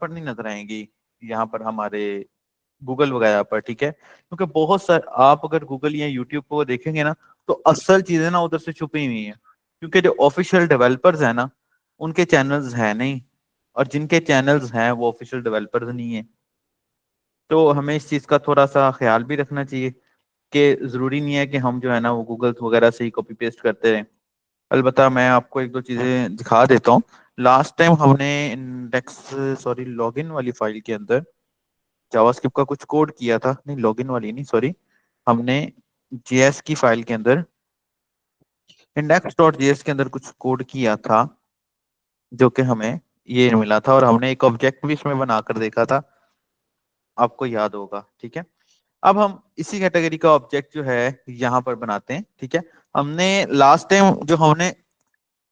पर नहीं नजर आएंगी यहाँ पर हमारे गूगल वगैरह पर, ठीक है, क्योंकि बहुत सारे आप अगर गूगल या यूट्यूब को देखेंगे ना तो असल चीजें ना उधर से छुपी हुई हैं, क्योंकि जो ऑफिशियल डेवलपर्स है ना उनके चैनल्स है नहीं, और जिनके चैनल्स हैं वो ऑफिशियल डेवलपर्स नहीं है। तो हमें इस चीज का थोड़ा सा ख्याल भी रखना चाहिए कि जरूरी नहीं है कि हम जो है ना वो गूगल वगैरह से ही कॉपी पेस्ट करते रहें। अलबत्ता मैं आपको एक दो चीजें दिखा देता हूँ। लास्ट टाइम हमने इंडेक्स सॉरी लॉगिन वाली फाइल के अंदर जावास्क्रिप्ट का कुछ कोड किया था, नहीं लॉगिन वाली नहीं सॉरी, हमने जेएस की फाइल के अंदर इंडेक्स डॉट जेएस के अंदर कुछ कोड किया था जो कि हमें ये मिला था, और हमने एक ऑब्जेक्ट भी इसमें बनाकर देखा था, आपको याद होगा, ठीक है। अब हम इसी कैटेगरी का ऑब्जेक्ट जो है यहाँ पर बनाते हैं, ठीक है। हमने लास्ट टाइम जो हमने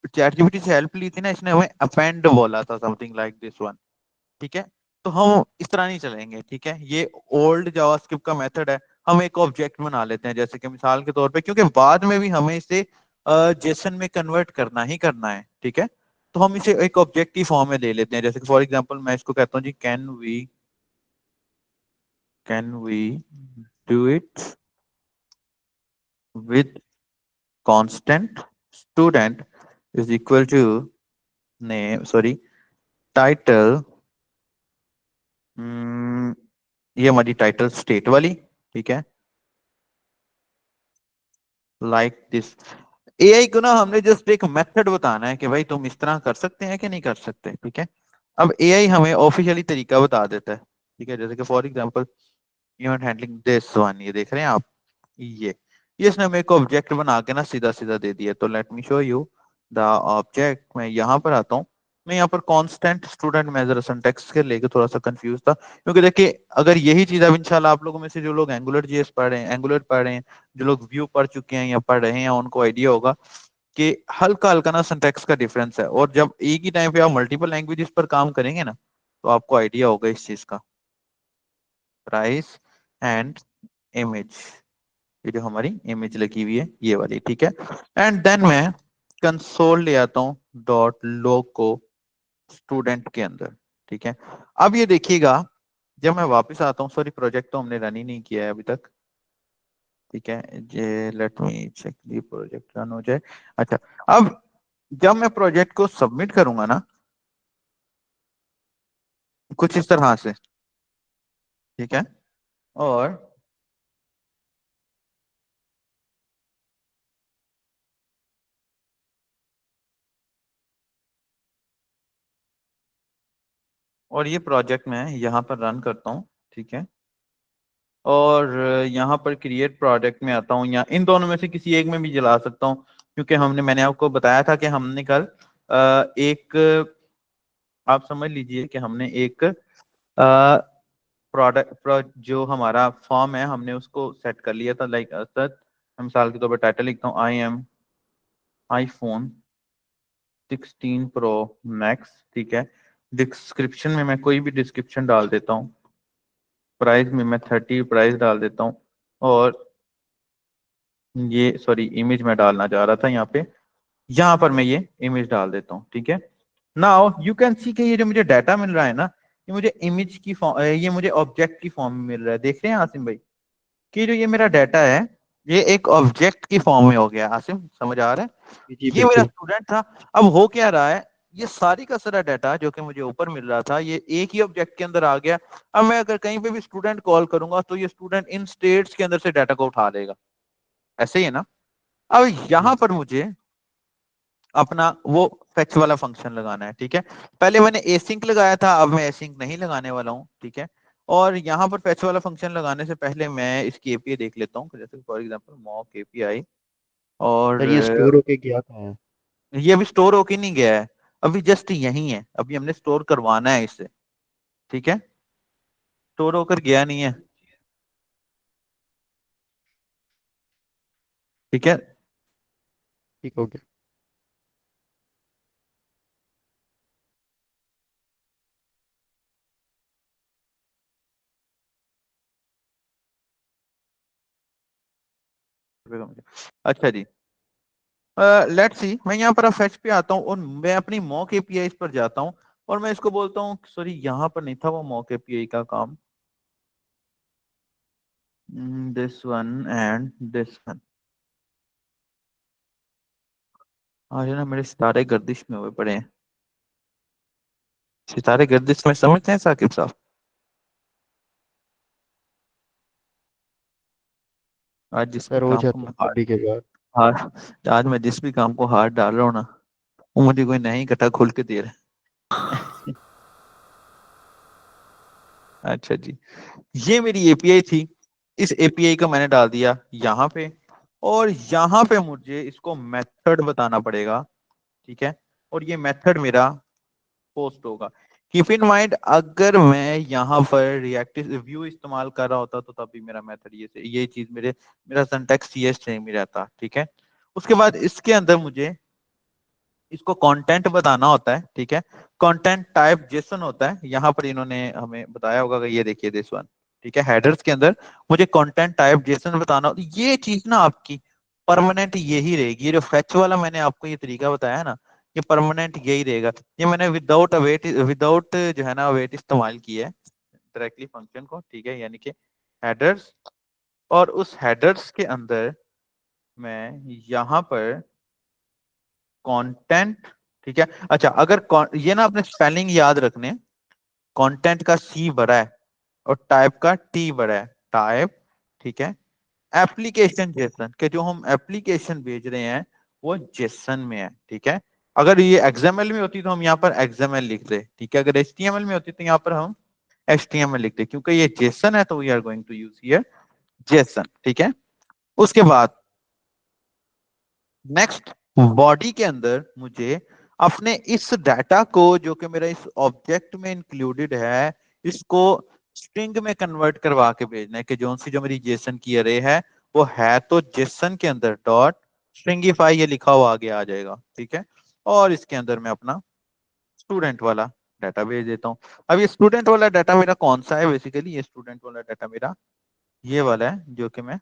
चैट जीपीटी से हेल्प ली थी ना, इसने हमें अपेंड बोला था समथिंग लाइक दिस वन, ठीक है। तो हम इस तरह नहीं चलेंगे, ठीक है, ये ओल्ड जावास्क्रिप्ट का मेथड है। हम एक ऑब्जेक्ट बना लेते हैं, जैसे कि मिसाल के तौर पे, क्योंकि बाद में भी हमें इसे जेसन में कन्वर्ट करना ही करना है, ठीक है। तो हम इसे एक ऑब्जेक्ट की फॉर्म में ले लेते हैं, जैसे कि फॉर एग्जांपल मैं इसको कहता हूँ जी can we do it with constant student is equal to name sorry title, ये हमारी टाइटल स्टेट वाली, ठीक है, लाइक दिस। एआई को ना हमने जस्ट एक मेथड बताना है कि भाई तुम इस तरह कर सकते हैं कि नहीं कर सकते, ठीक है। अब एआई हमें ऑफिशियली तरीका बता देता है, ठीक है, जैसे कि for example event handling this one, ये देख रहे हैं आप, ये इसने हमें एक ऑब्जेक्ट बना के ना सीधा सीधा दे दिया। तो let me show you the object. मैं यहाँ पर आता हूँ, मैं यहाँ पर कांस्टेंट स्टूडेंट मेजर सिंटैक्स के लेके थोड़ा सा कंफ्यूज था, क्योंकि देखिए अगर यही चीज अब इंशाल्लाह आप लोगों में से जो लोग एंगुलर जीएस पढ़ रहे हैं, एंगुलर पढ़ रहे हैं, जो लोग व्यू पढ़ चुके हैं या पढ़ रहे हैं, उनको आइडिया होगा कि हल्का हल्का ना सिंटैक्स का डिफरेंस है, और जब एक ही टाइम पे आप मल्टीपल लैंग्वेजेस पर काम करेंगे ना तो आपको आइडिया होगा इस चीज का। प्राइस एंड इमेज, ये जो हमारी इमेज लगी हुई है ये वाली, ठीक है। एंड देन मैं कंसोल ले आता हूँ डॉट लॉग को स्टूडेंट के अंदर, ठीक है। अब ये देखिएगा जब मैं वापस आता हूँ, सॉरी प्रोजेक्ट तो हमने रन ही नहीं किया है अभी तक, ठीक है, ये let me check the project run हो जाए। अच्छा, अब जब मैं प्रोजेक्ट को सबमिट करूंगा ना कुछ इस तरह से, ठीक है, और ये प्रोजेक्ट मैं यहाँ पर रन करता हूँ, ठीक है, और यहाँ पर क्रिएट प्रोजेक्ट में आता हूँ, या इन दोनों में से किसी एक में भी जला सकता हूँ, क्योंकि मैंने आपको बताया था कि हमने कल एक, आप समझ लीजिए कि हमने एक जो हमारा फॉर्म है हमने उसको सेट कर लिया था, लाइक सर मिसाल के तौर पर टाइटल लिखता हूँ I am iPhone 16 Pro Max, ठीक है। डिस्क्रिप्शन में मैं कोई भी डिस्क्रिप्शन डाल देता हूँ, प्राइस में मैं 30 प्राइस डाल देता हूँ, और ये सॉरी इमेज में डालना चाह रहा था यहाँ पर मैं ये इमेज डाल देता हूँ, ठीक है। नाउ यू कैन सी कि ये जो मुझे डाटा मिल रहा है ना, ये मुझे इमेज की फॉर्म, ये मुझे ऑब्जेक्ट की फॉर्म में मिल रहा है। देख रहे हैं आसिम भाई कि जो ये मेरा डाटा है ये एक ऑब्जेक्ट की फॉर्म में हो गया। आसिम समझ आ रहा है? जी जी ये मेरा बिल्कुल। स्टूडेंट था। अब हो क्या रहा है, ये सारी का सारा डाटा जो कि मुझे ऊपर मिल रहा था ये एक ही ऑब्जेक्ट के अंदर आ गया। अब मैं अगर कहीं पे भी स्टूडेंट कॉल करूंगा तो ये स्टूडेंट इन स्टेट्स के अंदर से डाटा को उठा लेगा, ऐसे ही है ना। अब जी यहाँ पर मुझे अपना वो फेच वाला फंक्शन लगाना है, ठीक है। पहले मैंने एसिंक लगाया था, अब मैं एसिंक नहीं लगाने वाला हूँ, ठीक है। और यहाँ पर फेच वाला फंक्शन लगाने से पहले मैं इसकी एपीआई देख लेता हूँ, जैसे फॉर एग्जांपल मॉक एपीआई, और सर, ये स्टोर होके गया कहाँ है? ये अभी स्टोर होके नहीं गया है, अभी जस्ट यही है, अभी हमने स्टोर करवाना है इससे, ठीक है, स्टोर होकर गया नहीं है, ठीक है। ठीक हो गया। अच्छा जी, लेट्स सी, मैं यहाँ पर फेच पे आता हूँ और मैं अपनी मॉक एपीआई पर जाता हूँ। और मैं इसको बोलता हूँ, सॉरी यहाँ पर नहीं था वो मॉक एपीआई का काम, this one and this one. आज ना मेरे सितारे गर्दिश में हुए पड़े हैं। सितारे गर्दिश में समझते हैं साकिब साहब? आज जिस भी सर हो काम को जाता मैं है कभी कभार। आज मैं जिस भी काम को हाथ डाल रहा हूँ ना, वो मुझे कोई नया ही गड्ढा खोल के दे रहा है। अच्छा जी, ये मेरी एपीआई थी। इस एपीआई को मैंने डाल दिया यहाँ पे, और यहाँ पे मुझे इसको मेथड बताना पड़ेगा, ठीक है। और ये मेथड मेरा पोस्ट होगा। कीप इन माइंड, अगर मैं यहाँ पर रिएक्टिव व्यू इस्तेमाल कर रहा होता तो तभी मेरा मेथड ये चीज मेरा सिंटैक्स ये सेम ही रहता, ठीक है। उसके बाद इसके अंदर मुझे इसको कंटेंट बताना होता है, ठीक है। कंटेंट टाइप जेसन होता है, यहाँ पर इन्होंने हमें बताया होगा कि ये देखिए दिस वन, ठीक है। हेडर्स के अंदर मुझे कंटेंट टाइप जेसन बताना होता है। ये चीज ना आपकी परमानेंट यही रहेगी। ये जो फेच वाला मैंने आपको ये तरीका बताया है ना, ये परमानेंट यही रहेगा। ये मैंने विदाउट अवेट विदाउट जो है ना अवेट इस्तेमाल किया है डायरेक्टली फंक्शन को, ठीक है, यानी कि हेडर्स। और उस हेडर्स के अंदर मैं यहाँ पर कंटेंट, ठीक है। अच्छा, अगर ये ना अपने स्पेलिंग याद रखने, कंटेंट का सी बड़ा है और टाइप का टी बड़ा है, टाइप, ठीक है। एप्लीकेशन जेसन के जो हम एप्लीकेशन भेज रहे हैं वो जेसन में है, ठीक है। अगर ये एक्सएमएल में होती तो हम यहाँ पर एक्सएमएल लिखते, ठीक है। अगर एचटीएमएल में होती तो यहाँ पर हम एचटीएमएल लिखते। क्योंकि ये जेसन है तो we are going to use here JSON, ठीक है। उसके बाद नेक्स्ट, बॉडी के अंदर मुझे अपने इस डाटा को जो कि मेरा इस ऑब्जेक्ट में इंक्लूडेड है, इसको स्ट्रिंग में कन्वर्ट करवा के भेजना है कि जो मेरी जेसन की अरे है वो है तो जेसन के अंदर डॉट स्ट्रिंगिफाई ये लिखा हुआ आगे आ जाएगा, ठीक है। और इसके अंदर मैं अपना स्टूडेंट वाला डाटा भेज देता हूँ। अब ये स्टूडेंट वाला डाटा मेरा कौन सा है? बेसिकली ये स्टूडेंट वाला डाटा मेरा ये वाला है जो कि मैं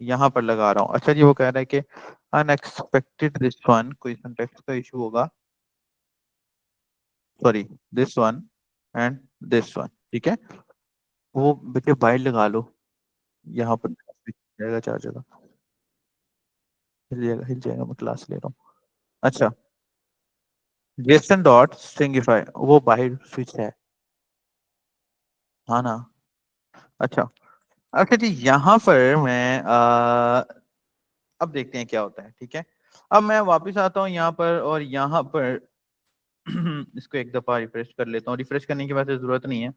यहाँ पर लगा रहा हूँ। अच्छा जी, वो कह रहा है कि अनएक्सपेक्टेड दिस वन, कोई सिंटैक्स का इशू होगा, sorry, this one and this one, ठीक है। वो बेटे बाइट लगा लो, यहाँ पर जाएगा चार जगह, हिल जाएगा, मैं क्लास ले रहा हूँ। अच्छा, जेसन डॉट स्ट्रिंगिफाई वो बाइट स्विच है, हाँ ना। अच्छा, अच्छा जी, यहाँ पर मैं अब देखते हैं क्या होता है, ठीक है। अब मैं वापस आता हूँ यहाँ पर, और यहाँ पर इसको एक दफा रिफ्रेश कर लेता हूँ। रिफ्रेश करने की वैसे जरूरत नहीं है।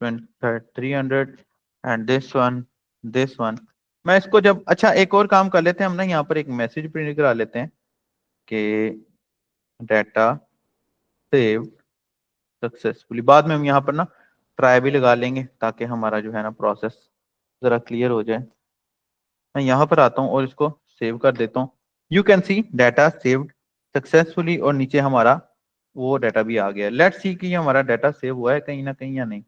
300 एंड दिस वन मैं इसको जब, अच्छा एक और काम कर लेते हैं हम ना, यहाँ पर एक मैसेज प्रिंट करा लेते हैं कि डाटा सेव सक्सेसफुली। बाद में हम यहाँ पर ना ट्राई भी लगा लेंगे ताकि हमारा जो है ना प्रोसेस जरा क्लियर हो जाए। मैं यहाँ पर आता हूँ और इसको सेव कर देता हूँ। You can see data saved successfully, और नीचे हमारा वो डाटा भी आ गया। लेट्स सी कि हमारा डाटा सेव हुआ है कहीं ना कहीं या नहीं।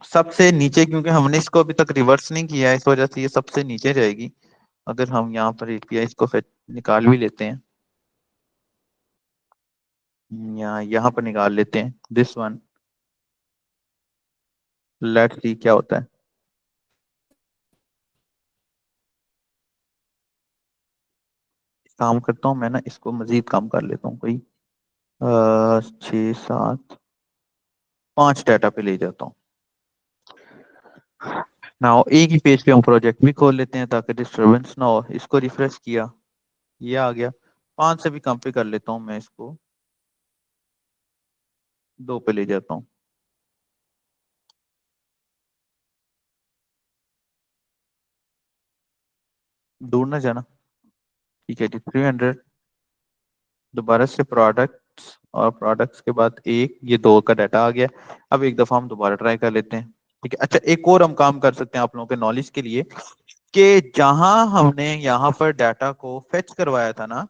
सबसे नीचे, क्योंकि हमने इसको अभी तक रिवर्स नहीं किया है, इस वजह से ये सबसे नीचे जाएगी। अगर हम यहाँ पर एपीआई इसको फिर निकाल भी लेते हैं, यहाँ पर निकाल लेते हैं दिस वन, लेट्स सी क्या होता है। काम करता हूँ मैं ना, इसको मजीद काम कर लेता हूँ, कोई 6 7 5 डाटा पे ले जाता हूँ। ना एक ही पेज पे हम प्रोजेक्ट भी खोल लेते हैं ताकि डिस्टरबेंस ना हो। इसको रिफ्रेश किया, ये आ गया। 5 से भी कम पे कर लेता हूँ मैं इसको, 2 पे ले जाता हूँ। दूर ना जाना, ठीक है जी। 300, दोबारा से प्रोडक्ट्स, और प्रोडक्ट्स के बाद एक, ये 2 का डाटा आ गया। अब एक दफा हम दोबारा ट्राई कर लेते हैं, ठीक है। अच्छा, एक और हम काम कर सकते हैं आप लोगों के नॉलेज के लिए, कि जहां हमने यहाँ पर डाटा को फेच करवाया था ना,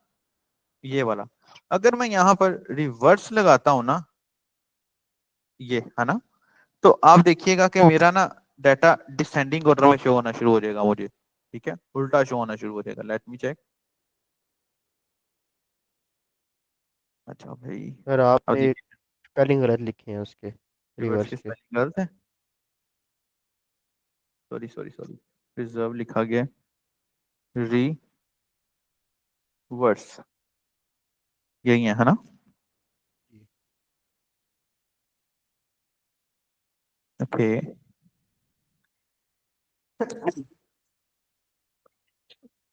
ये वाला, अगर मैं यहाँ पर रिवर्स लगाता हूँ ना, ये है ना, तो आप देखिएगा कि मेरा ना डाटा डिसेंडिंग ऑर्डर में शो होना शुरू हो जाएगा मुझे। ठीक है, उल्टा शो होना शुरू हो जाएगा। Let me check. अच्छा भाई, सर अब आपने देखिए स्पेलिंग गलत लिखे हैं उसके, रिवर्स रिवर्स की के। स्पेलिंग गलत है। सॉरी सॉरी सॉरी, प्रिजर्व लिखा गया, रिवर्स, यही है ना? जी। ओके,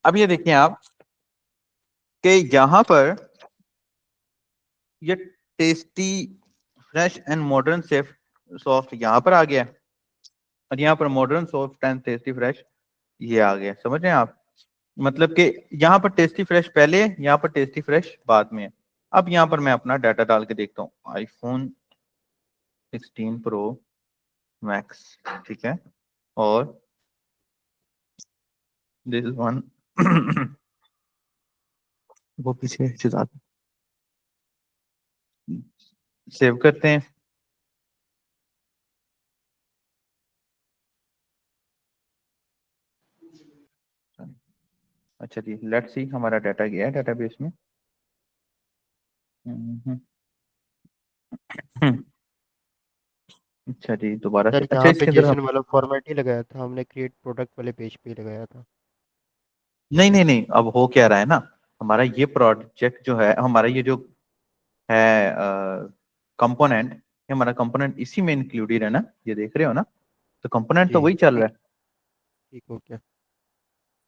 अब ये देखिए आप कि यहाँ पर ये tasty fresh and modern safe soft यहाँ पर आ गया है, और यहाँ पर modern soft and tasty fresh ये आ गया। समझ रहे हैं आप? मतलब कि यहाँ पर टेस्टी फ्रेश पहले है, यहाँ पर टेस्टी फ्रेश बाद में है। अब यहाँ पर मैं अपना डाटा डाल के देखता हूँ, आईफोन 16 प्रो मैक्स, ठीक है, और दिस वन वो पीछे चुरा, सेव करते हैं। अच्छा जी, लेट्स सी हमारा डाटा गया है डाटाबेस में। हम्म, हम्म, अच्छा जी, दोबारा से, सर अच्छा यहाँ पे इसके अंदर हम, जेसन वाला फॉर्मेट ही लगाया था हमने, क्रिएट प्रोडक्ट वाले पेज पे ही लगाया था। नहीं नहीं नहीं, अब हो क्या रहा है ना, हमारा ये प्रोजेक्ट जो है, हमारा ये जो है कंपोनेंट, ये हमारा कंपोनेंट इसी में इंक्लूडेड है ना, ये देख रहे हो ना? तो कंपोनेंट तो जी वही चल ठीक, रहा है, ठीक हो गया।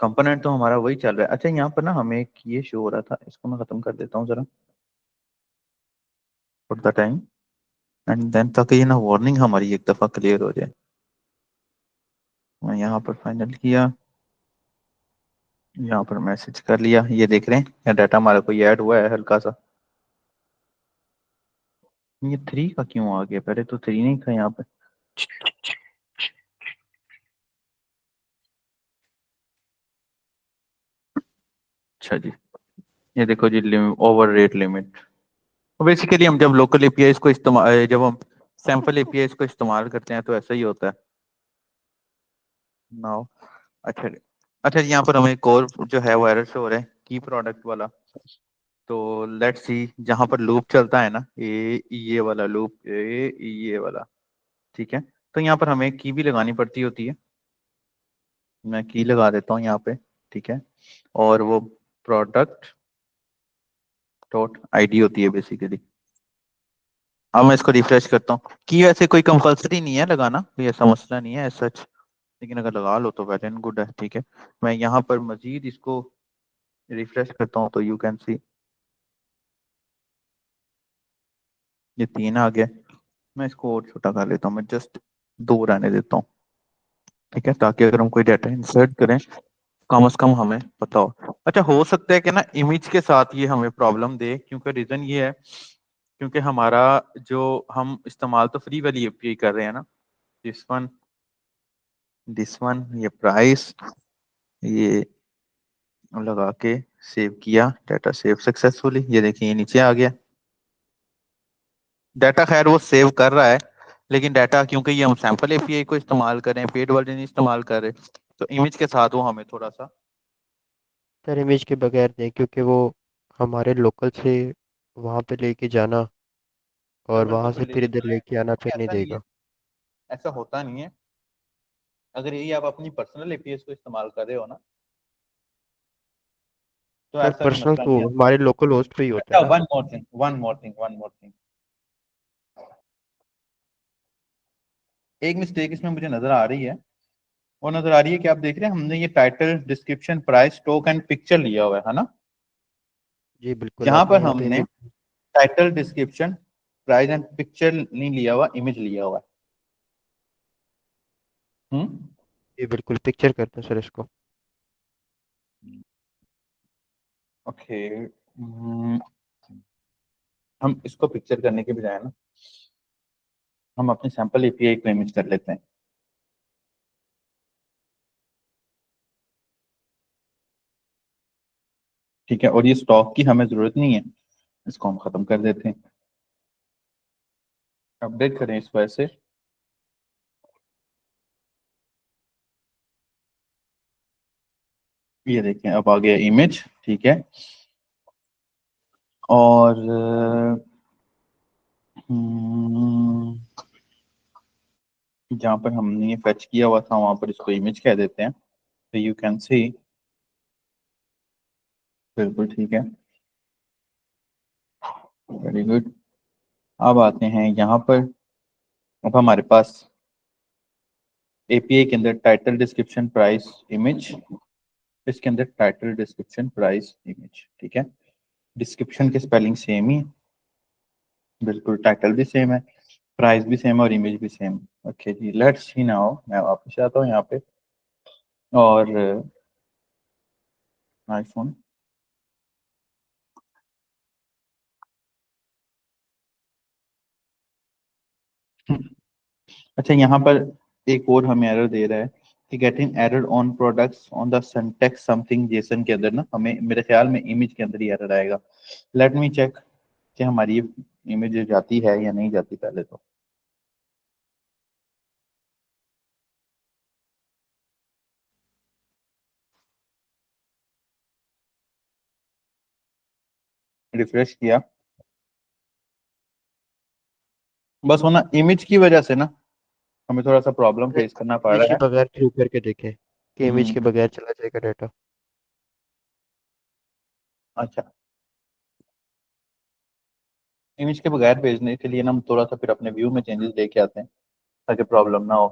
कंपोनेंट तो हमारा वही चल रहा है। अच्छा यहाँ पर ना हमें एक ये शो हो रहा था, इसको मैं खत्म कर देता हूँ जरा, for the time, and then ताकि ये ना वार्निंग हमारी एक दफा क्लियर हो जाए। मैं यहाँ पर फाइनल किया, यहाँ पर मैसेज कर लिया, ये देख रहे हैं या डाटा हमारा कोई ऐड हुआ है हल्का सा। ये 3 का क्यों आ गया? पहले तो 3 नहीं था यहाँ पे। अच्छा जी, ये देखो जी, ओवर रेट लिमिट। बेसिकली हम जब लोकल एपीआई को इस्तेमाल, जब हम सैंपल एपीआई को इस्तेमाल करते हैं तो ऐसा ही होता है। नाउ, अच्छा जी, अच्छा जी, यहाँ पर हमें एक और जो है वो एरर शो हो रहा है, की प्रोडक्ट वाला। तो लेट्स सी, जहां पर लूप चलता है ना, ये वाला लूप, ये वाला, ठीक है, तो यहाँ पर हमें की भी लगानी पड़ती होती है। मैं की लगा देता हूँ यहाँ पे, ठीक है, और वो प्रोडक्ट डॉट आईडी होती है बेसिकली। अब मैं इसको रिफ्रेश करता हूँ, की वैसे कोई कंपलसरी नहीं है लगाना, कोई ऐसा मसला नहीं है सच, लेकिन अगर लगा लो तो वेल एंड गुड है, ठीक है। मैं यहाँ पर मजीद इसको रिफ्रेश करता हूँ तो यू कैन सी ये 3 आ गया। मैं इसको और छोटा कर लेता हूँ, मैं जस्ट 2 रहने देता हूँ, ठीक है, ताकि अगर हम कोई डाटा इंसर्ट करें कम से कम हमें पता हो। अच्छा, हो सकता है कि ना इमेज के साथ ये हमें प्रॉब्लम दे, क्योंकि रीजन ये है, क्योंकि हमारा जो हम इस्तेमाल तो फ्री वाली एपीआई कर रहे हैं ना, दिस वन, दिस वन, ये प्राइस, ये लगा के सेव किया, डाटा सेव सक्सेसफुली, ये देखिए ये नीचे आ गया। डाटा खैर वो सेव कर रहा है, लेकिन डाटा क्योंकि ये हम सैंपल एपीआई को इस्तेमाल कर रहे हैं, पेड वर्जन इस्तेमाल कर रहे हैं, तो इमेज के साथ वो हमें थोड़ा सा, सर इमेज के बगैर नहीं, क्योंकि वो हमारे लोकल से वहाँ पे लेके जाना और लोकल से वहाँ कोई से फिर लेके इधर जाए, लेके आना फिर नहीं ऐसा नहीं है, देगा। ऐसा होता नहीं है। अगर यही आप अपनी पर्सनल एपीआई को इस्तेमाल कर रहे हो ना, तो सर ऐसा कोई पर्सनल मसला तो नहीं है। हमारे लोकल होस्ट पे ही होता है अच्छा, ना। One more thing, one more thing, एक मिस्टेक इसमें मुझे नजर आ रही है। वो नजर आ रही है कि आप देख रहे हैं हमने ये title, description, price, stock and picture लिया हुआ है ना? जी बिल्कुल, यहाँ आपने पर यहाँ पे हमने image. Title, description, price and picture नहीं लिया हुआ, इमेज लिया हुआ है। जी बिल्कुल, पिक्चर करते हैं सर इसको। ओके, हम इसको पिक्चर करने के बजाय ना, हम अपनी सैंपल एपीआई को इमेज कर लेते हैं, ठीक है, और ये स्टॉक की हमें जरूरत नहीं है, इसको हम खत्म कर देते हैं। अपडेट करें इस वजह से, ये देखें अब आ गया इमेज, ठीक है। और हम्म, जहाँ पर हमने ये फेच किया हुआ था वहां पर इसको इमेज कह देते हैं, तो यू कैन सी। बिल्कुल ठीक है, वेरी गुड। अब आते हैं यहाँ पर। अब हमारे पास एपीआई के अंदर टाइटल डिस्क्रिप्शन प्राइस इमेज, इसके अंदर टाइटल डिस्क्रिप्शन प्राइस इमेज, ठीक है। डिस्क्रिप्शन की स्पेलिंग सेम ही है, बिल्कुल, टाइटल भी सेम है, प्राइस भी सेम है और इमेज भी सेम। ओके जी, लेट्स सी नाउ, मैं वापस आता हूँ यहाँ पे। और आईफोन, अच्छा यहाँ पर एक और हमें एरर दे रहा है कि getting error on products on the syntax something JSON के अंदर ना, हमें मेरे ख्याल में इमेज के अंदर ही एरर आएगा। लेट मी चेक कि हमारी ये इमेज जाती है या नहीं जाती पहले तो। रिफ्रेश किया, बस वो ना इमेज की वजह से ना हमें थोड़ा सा प्रॉब्लम फेस करना पड़ इमेज रहा के है। बगैर थ्रू करके देखें कि इमेज के हम्म, बगैर चला जाएगा डाटा। अच्छा, इमेज के बगैर भेजने के लिए ना हम थोड़ा सा फिर अपने व्यू में चेंजेस लेके आते हैं ताकि प्रॉब्लम ना हो।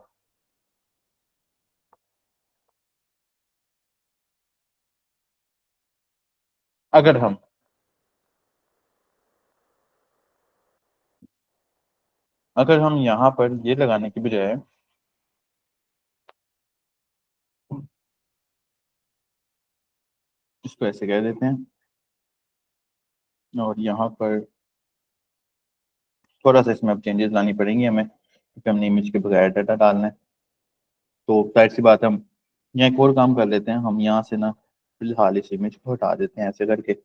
अगर हम अगर हम यहाँ पर ये लगाने की बजाय इसको ऐसे कह देते हैं, और यहाँ पर थोड़ा सा इसमें अब चेंजेस लानी पड़ेंगी हमें क्योंकि हमने इमेज के बगैर डाटा डालना है। तो जाहिर सी बात है, हम यहाँ एक और काम कर लेते हैं, हम यहाँ से ना फिलहाल इस इमेज को हटा देते हैं ऐसे करके।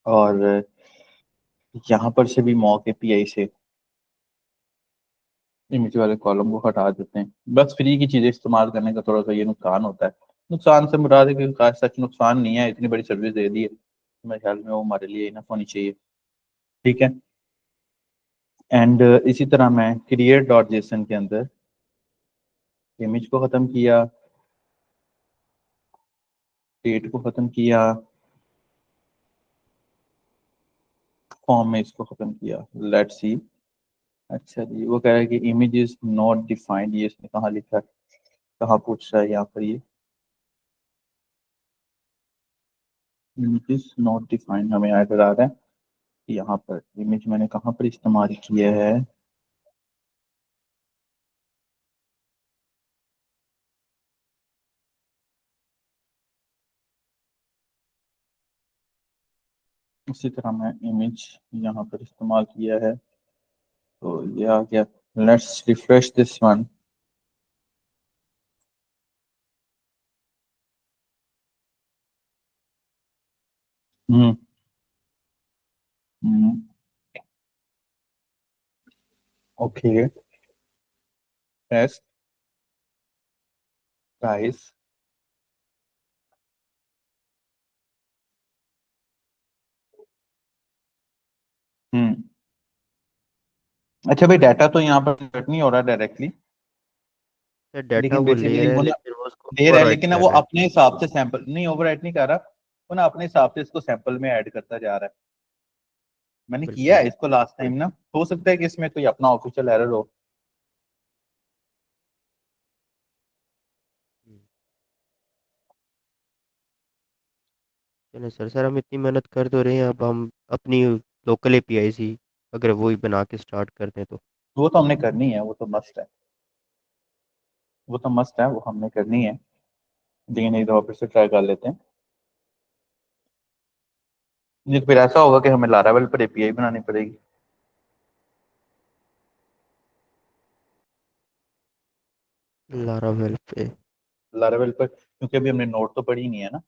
और यहाँ पर से भी मॉक एपीआई से इमेज वाले कॉलम को हटा देते हैं। बस फ्री की चीज़ें इस्तेमाल करने का थोड़ा सा ये नुकसान होता है। नुकसान से मुराद है कि खास सच नुकसान नहीं है, इतनी बड़ी सर्विस दे दी है तो मेरे ख्याल में वो हमारे लिए इनफ होनी चाहिए, ठीक है। एंड इसी तरह मैं क्रिएट डॉट जेसन के अंदर इमेज को ख़त्म किया, डेट को ख़त्म किया, फॉर्म में इसको ख़त्म किया। Let's see. अच्छा जी, वो कह रहा है कि इमेज इज नॉट डिफाइंड, ये इसने कहाँ लिखा है, कहाँ पूछ रहा है यहाँ पर ये। इमेज इज नॉट डिफाइंड हमें एरर आ रहा है। यहाँ पर इमेज मैंने कहाँ पर इस्तेमाल किया है। उसी तरह मैं इमेज यहाँ पर इस्तेमाल किया है, तो ये आ गया। Let's refresh this one. Hmm, hmm, okay, test price. Hmm, अच्छा भाई, डाटा तो यहाँ पर कट नहीं हो रहा डायरेक्टली, तो डाटा लेकिन वो ले बेसिकली रहा है वो ना लेकिन वो उसको दे रहा है, ओवरराइट लेकिन ना कर वो रहा है। अपने हिसाब से सैंपल नहीं, ओवरराइट नहीं कर रहा, वो ना अपने हिसाब से इसको सैंपल में ऐड करता जा रहा है। मैंने किया बिल्कुल। है इसको लास्ट टाइम ना, हो सकता है कि इसमें कोई अपना ऑफिशियल एरर हो। हम्म। चलो सर, हम इतनी मेहनत कर तो रहे हैं, अब हम अपनी लोकल एपीआई ही अगर वो ही बना के स्टार्ट कर दें तो। वो तो हमने करनी है, वो तो मस्ट है, वो तो मस्ट है, वो हमने करनी है। लेकिन एक दफा फिर से ट्राई कर लेते हैं। नहीं तो फिर ऐसा होगा कि हमें लारावेल पर एपीआई बनानी पड़ेगी। लारावेल पे। लारावेल पर, क्योंकि अभी हमने नोट तो पढ़ी नहीं है ना।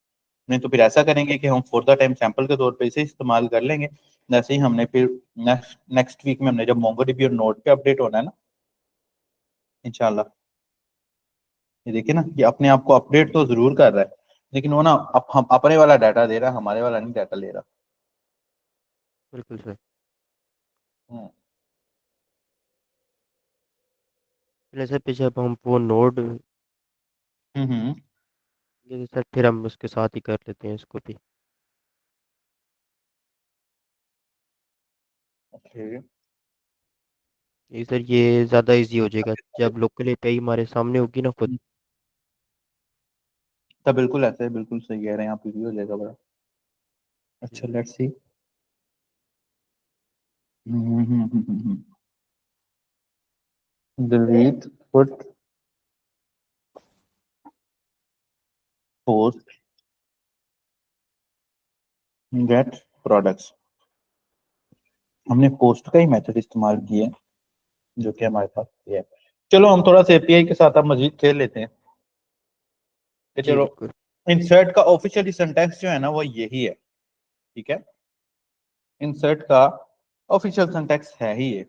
नहीं तो फिर ऐसा करेंगे कि हम फॉर द टाइम सैंपल के तौर पे इसे इस्तेमाल कर लेंगे। जैसे ही हमने फिर नेक्स्ट नेक्स्ट वीक में हमने जब मोंगोडीबी और नोट पे अपडेट होना है ना, इंशाल्लाह, ये देखिए ना, ये अपने आप को अपडेट तो जरूर कर रहा है, लेकिन वो ना हम अपने वाला डाटा दे रहा है, हमारे वाला नहीं डाटा ले रहा। बिल्कुल सर। हम्म फिर सर, पीछे अब हम वो नोड हम्म। ये सर, फिर हम उसके साथ ही कर लेते हैं इसको भी। ओके। ये सर, ये ज़्यादा इजी हो जाएगा जब लोकल एपीआई हमारे सामने होगी ना खुद। तो बिल्कुल ऐसे है, बिल्कुल सही कह रहे हैं आप, इजी हो जाएगा बड़ा। अच्छा, let's see. Delete put post gate products. हमने पोस्ट का ही मेथड इस्तेमाल किया है, जो कि हमारे पास ये है। चलो हम थोड़ा सा एपीआई के साथ अब मजीद खेल लेते हैं कि जी चलो, बिल्कुल। इंसर्ट का ऑफिशियली सिंटैक्स जो है ना वो यही है, ठीक है। इंसर्ट का ऑफिशियल सिंटैक्स है ही ये।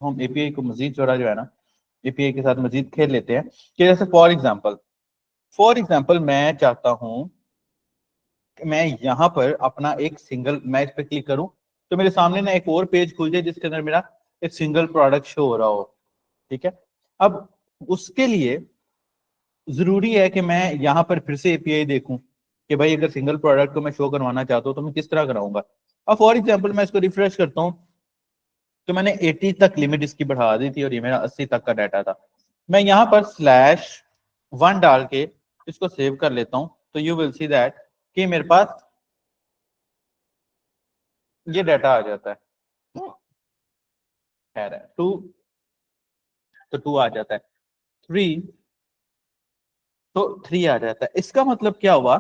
हम एपीआई को मजीद थोड़ा जो है ना, एपीआई के साथ मजीद खेल लेते हैं कि जैसे फॉर एग्जांपल मैं चाहता हूं कि मैं यहाँ पर अपना एक सिंगल, मैं इस पे क्लिक करूं तो मेरे सामने ना एक और पेज खुल जाए जिसके अंदर मेरा एक सिंगल प्रोडक्ट शो हो रहा हो, ठीक है। अब उसके लिए जरूरी है कि मैं यहाँ पर फिर से एपीआई देखूं कि भाई अगर सिंगल प्रोडक्ट को मैं शो करवाना चाहता हूँ तो मैं किस तरह कराऊंगा। अब फॉर एग्जांपल मैं इसको रिफ्रेश करता हूँ तो मैंने 80 तक लिमिट इसकी बढ़ा दी थी और ये मेरा 80 तक का डाटा था। मैं यहाँ पर /1 डाल के इसको सेव कर लेता हूँ तो यू विल सी दैट कि मेरे पास ये डाटा आ जाता है। खैर है 2, तो 2 आ जाता है। 3, तो 3 आ जाता है। इसका मतलब क्या हुआ,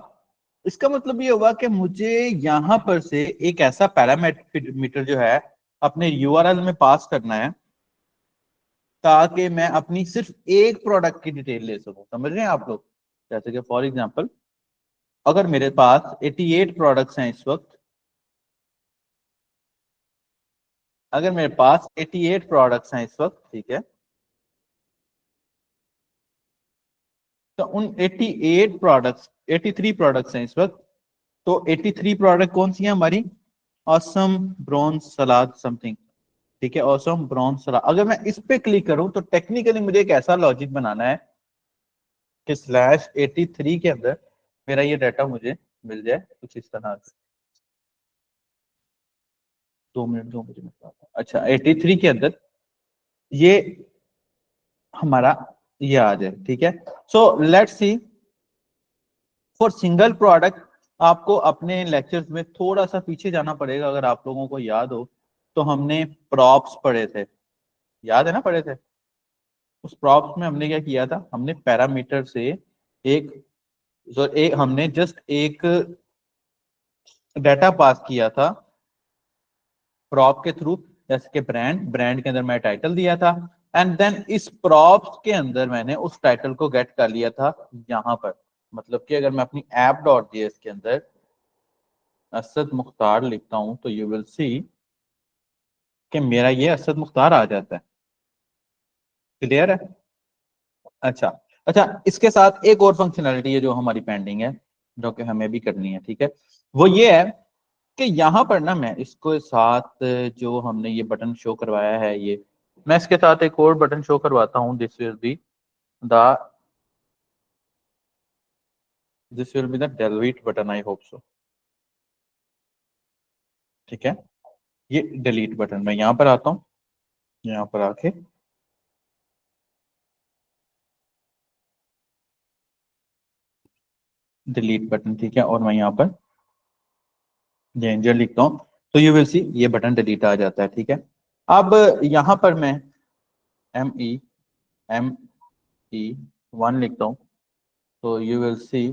इसका मतलब ये हुआ कि मुझे यहां पर से एक ऐसा पैरामीटर जो है अपने यूआरएल में पास करना है ताकि मैं अपनी सिर्फ एक प्रोडक्ट की डिटेल ले सकूं। समझ रहे हैं आप लोग? जैसे कि फॉर एग्जांपल अगर मेरे पास 88 प्रोडक्ट्स हैं इस वक्त, अगर मेरे पास 88 प्रोडक्ट्स हैं इस वक्त, ठीक है, तो उन 88 प्रोडक्ट्स, 83 प्रोडक्ट्स हैं इस वक्त, तो 83 प्रोडक्ट कौन सी है हमारी? ऑसम ब्रॉन्ज सलाद समथिंग, ठीक है, ऑसम ब्रॉन्ज सलाद। अगर मैं इस पे क्लिक करूं तो टेक्निकली मुझे एक ऐसा लॉजिक बनाना है कि /83 के अंदर मेरा ये डाटा मुझे मिल जाए कुछ इस तरह से। 2 मिनट दो मुझे, मैं अच्छा 83 के अंदर ये हमारा ये आ जाए, ठीक है। So let's see, for single product आपको अपने लेक्चर्स में थोड़ा सा पीछे जाना पड़ेगा। अगर आप लोगों को याद हो तो हमने प्रॉप्स पढ़े थे, याद है ना, पढ़े थे। उस प्रॉप्स में हमने क्या किया था, हमने पैरामीटर से एक, हमने जस्ट एक डाटा पास किया था प्रॉप के थ्रू, जैसे कि ब्रांड के अंदर मैं टाइटल दिया था, एंड देन इस प्रॉप्स के अंदर मैंने उस टाइटल को गेट कर लिया था यहाँ पर। मतलब कि अगर मैं अपनी app.js के अंदर असद मुख्तार लिखता हूं तो यू विल सी कि मेरा ये असद मुख्तार आ जाता है। क्लियर है? अच्छा, अच्छा, इसके साथ एक और फंक्शनैलिटी है जो हमारी पेंडिंग है, जो कि हमें भी करनी है, ठीक है। वो ये है कि यहाँ पर ना मैं इसको साथ जो हमने ये बटन शो करवाया है, ये मैं इसके साथ एक और बटन शो करवाता हूँ। The this will be the delete button, I hope so, ठीक है। ये डिलीट बटन, मैं यहाँ पर आता हूँ, यहाँ पर आके डिलीट बटन, ठीक है, और मैं यहाँ पर डेंजर लिखता हूँ तो यू विल सी ये बटन डिलीट आ जाता है, ठीक है। अब यहाँ पर मैं ME लिखता हूँ तो यू विल सी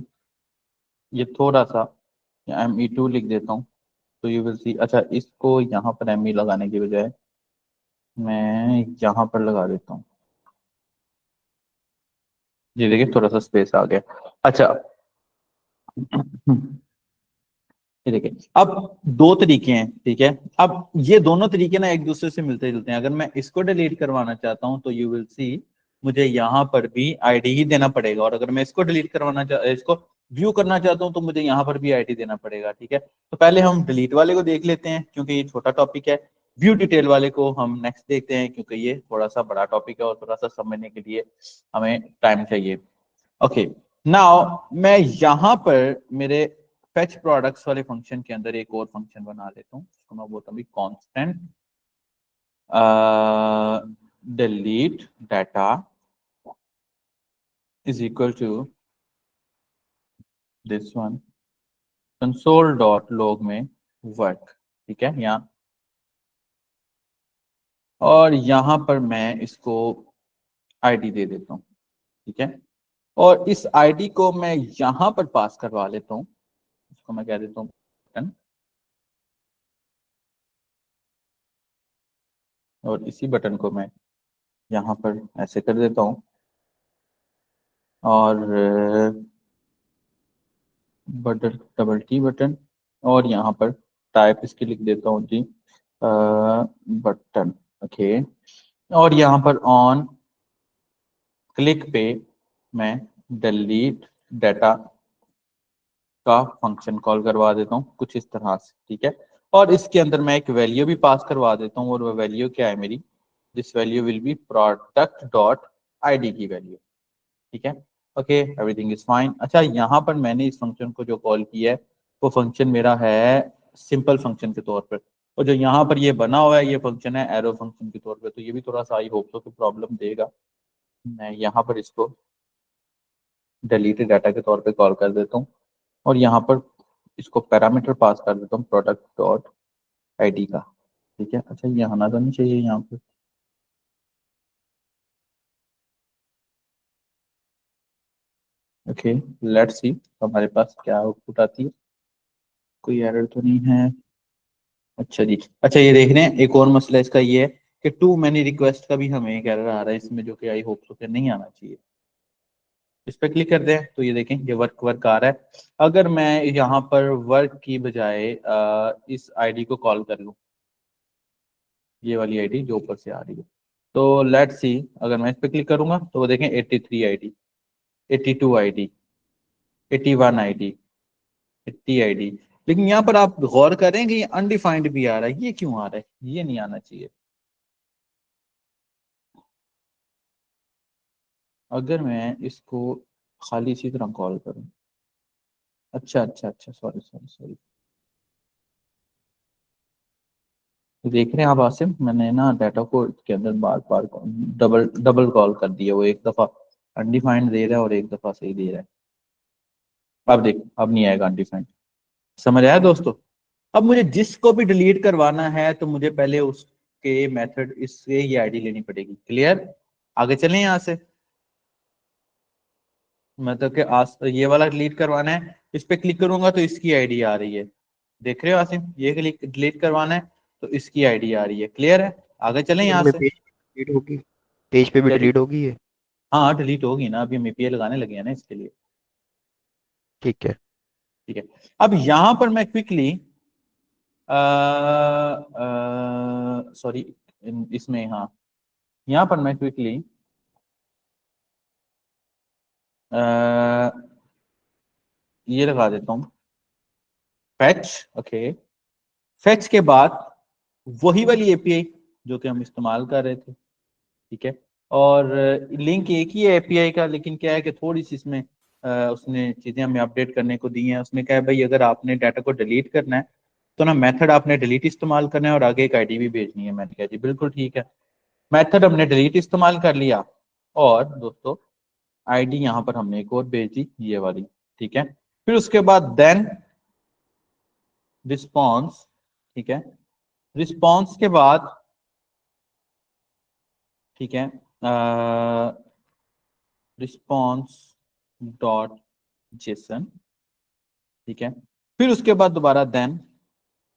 ये थोड़ा सा ME2 लिख देता हूँ तो यू विल सी, अच्छा इसको यहाँ पर ME लगाने की बजाय मैं यहाँ पर लगा देता हूँ। ये देखिए थोड़ा सा स्पेस आ गया। अच्छा, ये देखिए अब दो तरीके हैं, ठीक है। अब ये दोनों तरीके ना एक दूसरे से मिलते जुलते हैं। अगर मैं इसको डिलीट करवाना चाहता हूँ तो यू विल सी मुझे यहाँ पर भी आईडी ही देना पड़ेगा, और अगर मैं इसको डिलीट करवाना इसको व्यू करना चाहता हूँ तो मुझे यहाँ पर भी आईडी देना पड़ेगा। ठीक है, तो पहले हम डिलीट वाले को देख लेते हैं क्योंकि ये छोटा टॉपिक है। व्यू डिटेल वाले को हम नेक्स्ट देखते हैं क्योंकि ये थोड़ा सा बड़ा टॉपिक है और थोड़ा सा समझने के लिए हमें टाइम चाहिए। ओके, नाउ मैं यहाँ पर मेरे फेच प्रोडक्ट्स वाले फंक्शन के अंदर एक और फंक्शन बना लेता हूँ, उसको मैं बोलता हूँ constant delete data is equal to this one console.log में work। ठीक है, यहाँ और यहाँ पर मैं इसको आईडी दे देता हूँ। ठीक है, और इस आईडी को मैं यहाँ पर पास करवा लेता हूँ, इसको मैं कह देता हूँ बटन, और इसी बटन को मैं यहाँ पर ऐसे कर देता हूँ और बटन डबल टी बटन, और यहाँ पर टाइप इसकी लिख देता हूँ जी बटन। ओके, और यहाँ पर ऑन क्लिक पे मैं डिलीट डाटा का फंक्शन कॉल करवा देता हूँ कुछ इस तरह से। ठीक है, और इसके अंदर मैं एक वैल्यू भी पास करवा देता हूँ, और वो वैल्यू क्या है मेरी, this value will be product dot ID की वैल्यू। ठीक है, ओके, एवरीथिंग इज फाइन। अच्छा, यहाँ पर मैंने इस फंक्शन को जो कॉल किया है वो फंक्शन मेरा है सिंपल फंक्शन के तौर पर, और जो यहाँ पर ये बना हुआ है ये फंक्शन है एरो फंक्शन के तौर पर, तो ये भी थोड़ा सा आई होप तो प्रॉब्लम देगा। मैं यहाँ पर इसको डिलीटेड डाटा के तौर पे कॉल कर देता हूँ, और यहाँ पर इसको पैरामीटर पास कर देता हूँ प्रोडक्ट डॉट आईडी का। ठीक है, अच्छा ये आना तो नहीं चाहिए यहाँ पे। ओके, लेट्स सी हमारे पास क्या आउटपुट आती है, कोई एरर तो नहीं है। अच्छा जी, अच्छा ये देख रहे हैं एक और मसला इसका ये है कि टू मैनी रिक्वेस्ट का भी हमें एक एरर आ रहा है इसमें, जो कि आई होप सो नहीं आना चाहिए। इस पर क्लिक कर दें तो ये देखें ये वर्क वर्क आ रहा है। अगर मैं यहाँ पर वर्क की बजाय इस आईडी को कॉल कर लूँ, ये वाली आईडी जो ऊपर से आ रही है, तो लेट्स सी अगर मैं इस पर क्लिक करूंगा तो वो देखें 83 आईडी, 82 आईडी, 81 आईडी, 80 आईडी। लेकिन यहाँ पर आप गौर करेंगे ये अनडिफाइंड भी आ रहा है, ये क्यों आ रहा है, ये नहीं आना चाहिए। अगर मैं इसको खाली इसी तरह कॉल करूं, अच्छा अच्छा अच्छा, सॉरी सॉरी सॉरी, देख रहे हैं आप आसिम, मैंने ना डाटा को इसके अंदर बार बार डबल डबल कॉल कर दिया, वो एक दफा अनडिफाइंड दे रहा है और एक दफा सही दे रहा है। अब देख, अब नहीं आएगा अनडिफाइंड। समझ आया दोस्तों? अब मुझे जिसको भी डिलीट करवाना है तो मुझे पहले उसके मेथड इससे ही आईडी लेनी पड़ेगी। क्लियर? आगे चलें यहाँ से। मतलब कि ये वाला डिलीट करवाना है, इस पे क्लिक करूंगा तो इसकी आईडी आ रही है। देख रहे हो आसिम, ये क्लिक डिलीट करवाना है तो इसकी आईडी आ रही है। क्लियर है? आगे चलें यहाँ में से। पेज डिलीट होगी, पेज पे भी क्या जी? डिलीट होगी ये। हाँ डिलीट होगी ना, अभी हम एपीआई लगाने लगे हैं ना इसके लिए। ठीक है। ठीक है, अब यहाँ पर मैं क्विकली सॉरी इसमें, हाँ यहाँ पर मैं क्विकली ये लगा देता हूँ फैच। ओके, फैच के बाद वही वाली एपीआई जो कि हम इस्तेमाल कर रहे थे। ठीक है, और लिंक एक ही है एपीआई का, लेकिन क्या है कि थोड़ी सी इसमें उसने चीजें हमें अपडेट करने को दी हैं। उसने कहा है भाई अगर आपने डाटा को डिलीट करना है तो ना मेथड आपने डिलीट इस्तेमाल करना है और आगे एक आईडी भी भेजनी है। मैंने कहा जी बिल्कुल ठीक है, मेथड हमने डिलीट इस्तेमाल कर लिया, और दोस्तों आईडी यहाँ पर हमने एक और भेज दी, ये वाली। ठीक है, फिर उसके बाद देन रिस्पॉन्स। ठीक है, रिस्पॉन्स के बाद ठीक है रिस्पॉन्स डॉट जेसन। ठीक है, फिर उसके बाद दोबारा देन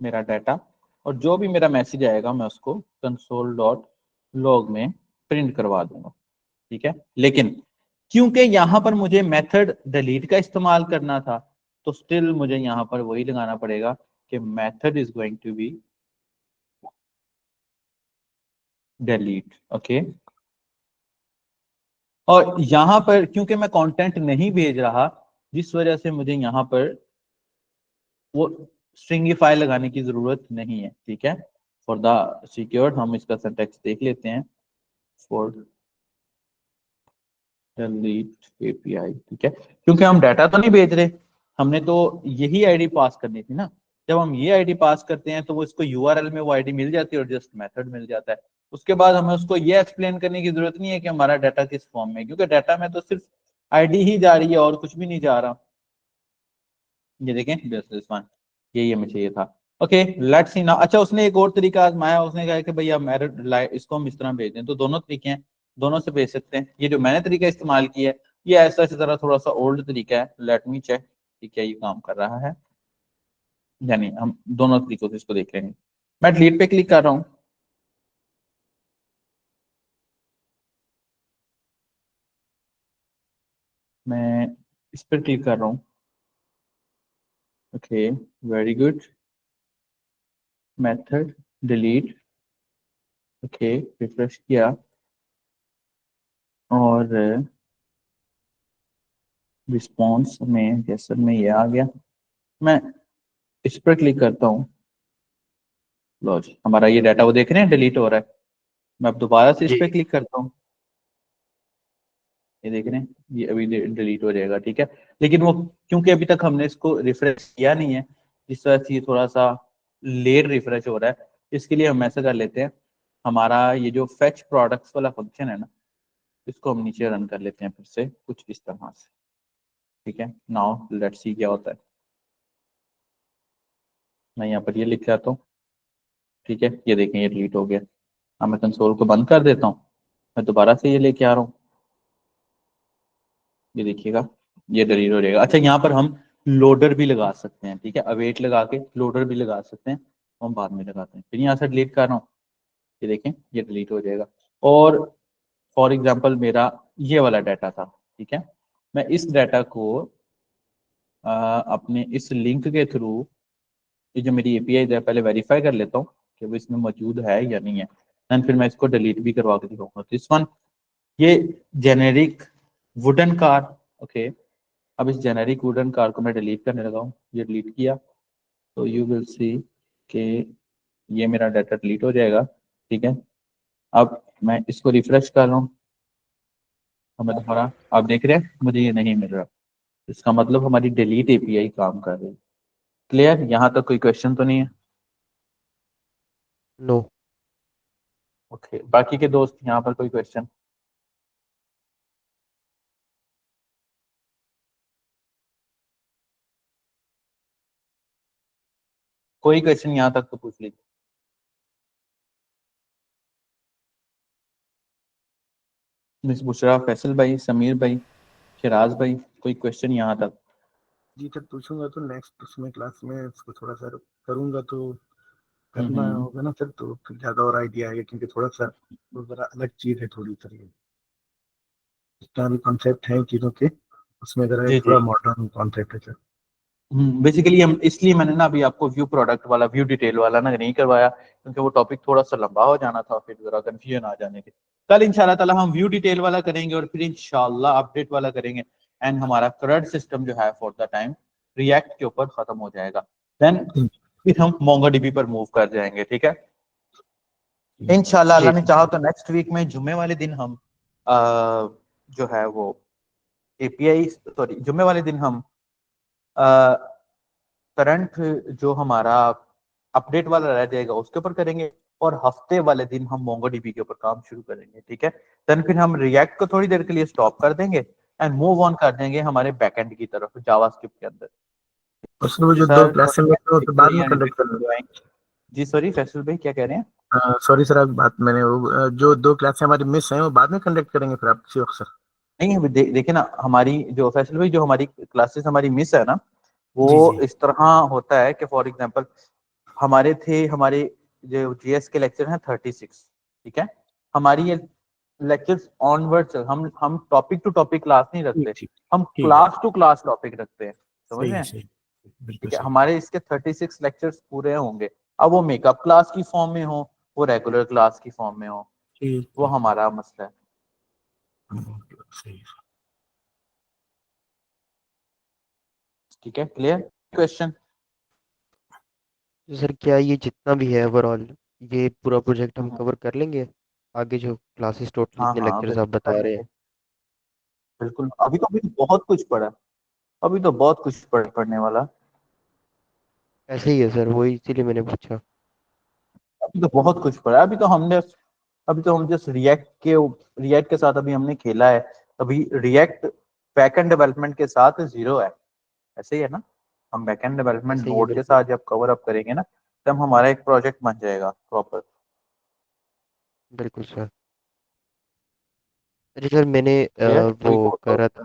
मेरा डाटा, और जो भी मेरा मैसेज आएगा मैं उसको कंसोल डॉट लॉग में प्रिंट करवा दूंगा। ठीक है, लेकिन क्योंकि यहां पर मुझे मेथड डिलीट का इस्तेमाल करना था तो स्टिल मुझे यहां पर वही लगाना पड़ेगा कि method is going to be delete. Okay, और यहाँ पर क्योंकि मैं कंटेंट नहीं भेज रहा, जिस वजह से मुझे यहाँ पर वो स्ट्रिंगिफाई लगाने की जरूरत नहीं है, ठीक है। फॉर द सिक्योर हम इसका सिंटैक्स देख लेते हैं। फॉर डिलीट एपीआई, ठीक है, क्योंकि हम डाटा तो नहीं भेज रहे, हमने तो यही आईडी पास करनी थी ना। जब हम ये आईडी पास करते हैं तो वो इसको यूआरएल में वो आईडी मिल जाती है और जस्ट मेथड मिल जाता है। उसके बाद हमें उसको ये एक्सप्लेन करने की जरूरत नहीं है कि हमारा डाटा किस फॉर्म में है, क्योंकि डाटा में तो सिर्फ आईडी ही जा रही है और कुछ भी नहीं जा रहा। ये देखें दिस वन, यही हमें चाहिए था। Okay let's see now. अच्छा उसने एक और तरीका आजमाया, उसने कहा कि भैया मेरे इसको हम इस तरह भेज दें, तो दोनों तरीके हैं, दोनों से भेज सकते हैं। ये जो मैंने तरीका इस्तेमाल किया है ये ऐसा इस तरह थोड़ा सा ओल्ड तरीका है, लेट मी चेक कि क्या ये काम कर रहा है। यानी हम दोनों तरीकों से इसको देख लेंगे। मैं डिलीट पे क्लिक कर रहा हूँ, मैं इस पर क्लिक कर रहा हूँ। Okay very good, method delete. Okay refresh किया और रिस्पॉन्स में जैसे में ये आ गया। मैं इस पर क्लिक करता हूँ, लो जी हमारा ये डाटा वो देख रहे हैं डिलीट हो रहा है। मैं अब दोबारा से इस जी। पर क्लिक करता हूँ, ये देख रहे हैं ये अभी डिलीट हो जाएगा, ठीक है। लेकिन वो क्योंकि अभी तक हमने इसको रिफ्रेश किया नहीं है, जिस वजह से ये थोड़ा सा लेट रिफ्रेश हो रहा है, इसके लिए हम ऐसा कर लेते हैं, हमारा ये जो फेच प्रोडक्ट्स वाला फंक्शन है ना, इसको हम नीचे रन कर लेते हैं फिर से कुछ इस तरह से, ठीक है। नाउ लेट्स सी क्या होता है। मैं यहाँ पर ये लिख के आता हूँ, ठीक है, ये देखें ये डिलीट हो गया। अब मैं कंसोल को बंद कर देता हूँ, मैं दोबारा से ये लेके आ रहा हूँ, ये देखिएगा ये डिलीट हो जाएगा। अच्छा यहाँ पर हम लोडर भी लगा सकते हैं, ठीक है, अवेट लगा के लोडर भी लगा सकते हैं, हम बाद में लगाते हैं। फिर यहाँ से डिलीट कर रहा हूँ, ये देखें ये डिलीट हो जाएगा। और फॉर एग्जांपल मेरा ये वाला डाटा था, ठीक है, मैं इस डाटा को अपने इस लिंक के थ्रू, ये जो मेरी एपीआई है पहले वेरीफाई कर लेता हूँ कि वो इसमें मौजूद है या नहीं है, एंड फिर मैं इसको डिलीट भी करवा के दिखाऊंगा। दिस वन, ये जेनेरिक वुडन कार। ओके अब इस जेनेरिक वुडन कार को मैं डिलीट करने लगा हूँ, ये डिलीट किया तो यू विल सी कि ये मेरा डाटा डिलीट हो जाएगा, ठीक है। अब मैं इसको रिफ्रेश कर रहा हूँ, हमें दोबारा आप देख रहे हैं मुझे ये नहीं मिल रहा, इसका मतलब हमारी डिलीट एपीआई काम कर रही है। क्लियर, यहाँ तक कोई क्वेश्चन तो नहीं है? नो। ओके बाकी के दोस्त यहाँ पर कोई क्वेश्चन? कोई क्वेश्चन यहाँ तक तो पूछ लीजिए। मिस बुशरा, फैसल भाई, समीर भाई, शिराज भाई, कोई क्वेश्चन यहाँ तक? जी सर पूछूंगा तो नेक्स्ट उसमें क्लास में इसको थोड़ा सा करूंगा तो करना हम्म। होगा ना सर, तो फिर ज्यादा और आइडिया आएगा, क्योंकि थोड़ा सा वो जरा अलग चीज है थोड़ी सी। जितना भी कॉन्सेप्ट है चीजों के, उसमें जरा जी जी। थोड़ा मॉडर्न कॉन्सेप्ट है सर। बेसिकली हम इसलिए मैंने ना अभी आपको व्यू प्रोडक्ट वाला व्यू डिटेल वाला ना नहीं करवाया, क्योंकि वो टॉपिक थोड़ा सा लंबा हो जाना था, फिर जरा कंफ्यूजन आ जाने के। कल इंशाल्लाह ताला हम व्यू डिटेल वाला करेंगे और फिर इंशाल्लाह अपडेट वाला करेंगे, एंड हमारा करंट सिस्टम जो है फॉर द टाइम रिएक्ट के ऊपर खत्म हो जाएगा। देन फिर हम मोंगोडीबी पर मूव कर जाएंगे, ठीक है। इंशाल्लाह जी। अल्लाह ने चाहा तो नेक्स्ट वीक में जुम्मे वाले दिन हम जो है वो एपीआई, सॉरी जुम्मे वाले दिन हम करंट जो हमारा अपडेट वाला रह जाएगा उसके ऊपर करेंगे, और हफ्ते वाले दिन हम मोंगोडीबी के ऊपर काम शुरू करेंगे, ठीक है। देन फिर हम रिएक्ट को थोड़ी देर के लिए स्टॉप कर देंगे एंड मूव ऑन कर देंगे हमारे बैकएंड की तरफ जावास्क्रिप्ट के अंदर। और सर वो जो दो सर क्लासें मिस हैं वो तो बाद में कंडक्ट करना। जी सॉरी फैसल भाई क्या कह रहे हैं? सॉरी सर, आप बात मैंने वो जो दो क्लासें हमारी मिस हैं वो बाद में कंडक्ट करेंगे फिर आप किसी वक्त सर। नहीं देखिए ना, हमारी जो फैसल भाई जो हमारी क्लासेस हमारी मिस है ना, जी वो जी। इस तरह होता है कि फॉर एग्जांपल हमारे जो जीएस के लेक्चर हैं 36, ठीक है। हमारी ये लेक्चर्स ऑनवर्ड्स हम टॉपिक टू टॉपिक क्लास नहीं ठीक रखते, ठीक। हम ठीक है। क्लास टू क्लास टॉपिक रखते हैं, समझ सही रहे है हैं? सही। बिल्कुल ठीक है, सही। हमारे इसके 36 लेक्चर्स पूरे होंगे। अब वो मेकअप क्लास की फॉर्म में हो, वो रेगुलर क्लास की फॉर्म में हो, ठीक वो ठीक। हमारा मसला है। सही। ठीक है, क्लियर क्वेश्चन? तो सर क्या ये जितना भी है ओवरऑल, ये पूरा प्रोजेक्ट हम कवर कर लेंगे? आगे जो क्लासेस टोटल हाँ इतने हाँ लेक्चर्स आप बिल्कुल बता कर रहे लेंगे। हैं? बिल्कुल, अभी तो बहुत कुछ पड़ा है। अभी तो बहुत कुछ पढ़ने वाला। ऐसे ही है सर, वही इसीलिए मैंने पूछा। अभी तो बहुत कुछ पड़ा है। अभी तो हम जस्ट रिएक्ट के साथ अभी हमने खेला है। अभी रिएक्ट बैकएंड डेवलपमेंट के साथ जीरो है। ऐसे ही है ना? हम बैकएंड डेवलपमेंट ऐसे ही है, नोड के बिल्कुल। साथ जब कवर अप करेंगे ना, तब हमारा एक प्रोजेक्ट बन जाएगा प्रॉपर। बिल्कुल सर। अरे सर मैंने क्लियर? वो तो करा था,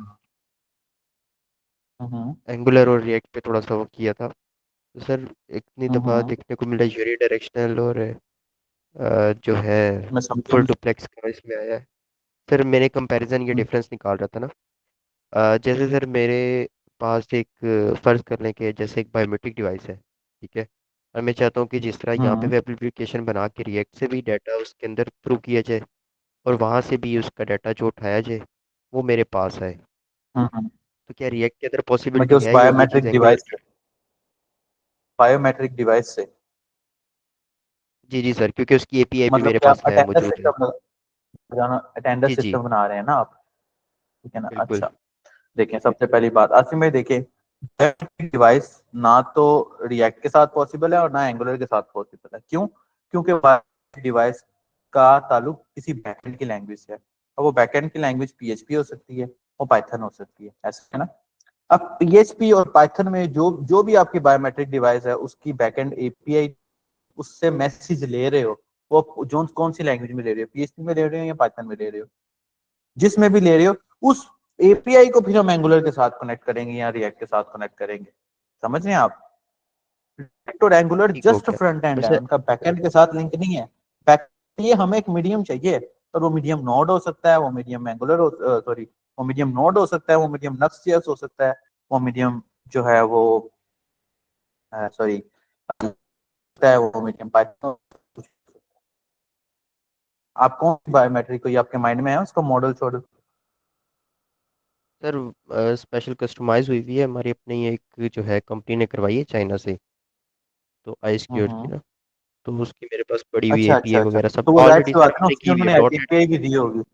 हम्म एंगुलर और रिएक्ट पे थोड़ा सा वो किया था। तो सर इतनी दफ़ा हम्म देखने को मिला यूनी डायरेक्शनल और जो है मैं समझा। फुल डुप्लेक्स का इसमें आया है। सर मैंने कंपैरिजन ये डिफरेंस निकाल रहा था ना। जैसे सर मेरे पास एक फ़र्ज़ कर लें कि जैसे एक बायोमेट्रिक डिवाइस है, ठीक है। और मैं चाहता हूँ कि जिस तरह यहाँ पे हम्म वेब एप्लीकेशन बना के रिएक्ट से भी डाटा उसके अंदर थ्रू किया जाए और वहाँ से भी उसका डाटा जो उठाया जाए वो मेरे पास आए। हम्म। तो क्या रिएक्ट के अंदर मुझे पॉसिबिलिटी उस है या ये चीज़ बायोमेट्रिक एंगुलर डिवाइस के? से जी जी सर, क्योंकि उसकी एपीआई भी मतलब मेरे कि आप पास है, मौजूद है। अटेंडर जी जी, सिस्टम बना रहे हैं ना आप? ठीक है ना? बिल्कुल। अच्छा, देखें सबसे पहली बात असल में देखें, डिवाइस ना तो रिएक्ट के साथ पॉसिबल है और ना एंगुलर के साथ पॉसिबल है। क्यों? क्योंकि डिवाइस का ताल्लुक किसी बैकएंड की लैंग्वेज से है, और वो बैकएंड की लैंग्वेज पीएचपी हो सकती है और पाइथन हो सकती है, ऐसा है ना? अब पीएचपी और पाइथन में जो जो भी आपकी बायोमेट्रिक डिवाइस है उसकी बैकएंड एपीआई, उससे मैसेज ले रहे हो, वो जो कौन सी लैंग्वेज में ले रहे हो, पीएचपी में ले रहे हो या पाइथन में ले रहे हो, जिसमें भी ले रहे हो, उस एपीआई को फिर हम एंगुलर के साथ कनेक्ट करेंगे या रिएक्ट के साथ कनेक्ट करेंगे। समझ रहे हैं आप? रिएक्ट और एंगुलर ठीक हो जस्ट गया फ्रंट एंड है, वैसे। उनका बैकएंड के साथ लिंक नहीं है। बैक ये हमें एक मीडियम चाहिए, और वो मीडियम नोड हो सकता है, वो मीडियम एंगुलर हो, सॉरी, वो मीडियम नोड हो सकता है, वो मीडियम नक्सजीएस हो सकता है, वो मीडियम जो है वो सॉरी है, वो मीडियम पाइथन। आप कौन सी बायोमेट्रिक कोई आपके माइंड में है उसका मॉडल शॉडल? सर स्पेशल कस्टमाइज हुई हुई है हमारी अपनी एक जो है कंपनी ने करवाई है चाइना से, तो आई सिक्योर की हम्म। ना। तो उसकी मेरे पास पड़ी हुई अच्छा एपीआई अच्छा अच्छा, वगैरह सब तो वो जाहिर ऑलरेडी सी सर बात है ना, हमने उसकी की हुई उन्होंने है डॉट नेट। एपीआई भी दी होगी। जी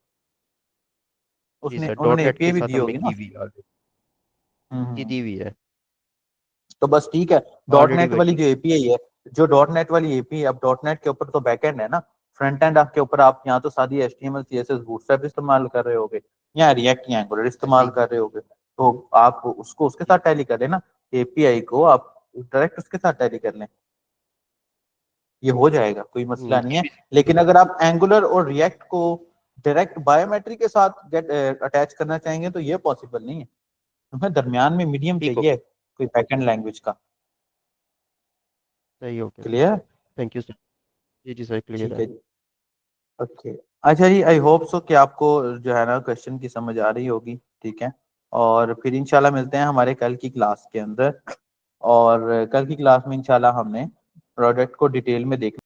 उसने सर, डॉट उन्होंने नेट एपीआई के भी साथ दी हमने होगी की ना? हुई ऑलरेडी। हम्म। जी दी हुई है, तो बस ठीक है। डॉट ऑलरेडी नेट वाली वर्किंग। जो एपीआई है, जो डॉट नेट वाली एपीआई, अब डॉट नेट के ऊपर तो बैकएंड है ना, फ्रंट एंड आपके ऊपर आप यहाँ तो सादी एचटीएमएल सीएसएस बूटस्ट्रैप इस्तेमाल कर रहे होगे, या रिएक्ट या एंगुलर ऐसे इस्तेमाल ही। कर रहे होगे, तो आप उसको उसके साथ टैली कर लेना, एपीआई को आप डायरेक्ट उसके साथ टैली कर लें, ये हो जाएगा, कोई नहीं मसला नहीं ये है। भी। लेकिन अगर आप एंगुलर और रिएक्ट को डायरेक्ट बायोमेट्री के साथ गेट अटैच करना चाहेंगे तो ये पॉसिबल नहीं है। तुम्हें दरमियान में मीडियम ठीक हो चाहिए, गया, कोई बैकएंड लैंग्वेज का। सही हो गया sir. Clear? Thank you sir. जी जी सर, क्लियर ठीक है। है जी। ओके। अच्छा जी, आई होप सो कि आपको जो है ना क्वेश्चन की समझ आ रही होगी। ठीक है, और फिर इंशाल्लाह मिलते हैं हमारे कल की क्लास के अंदर, और कल की क्लास में इंशाल्लाह हमने प्रोडक्ट को डिटेल में देख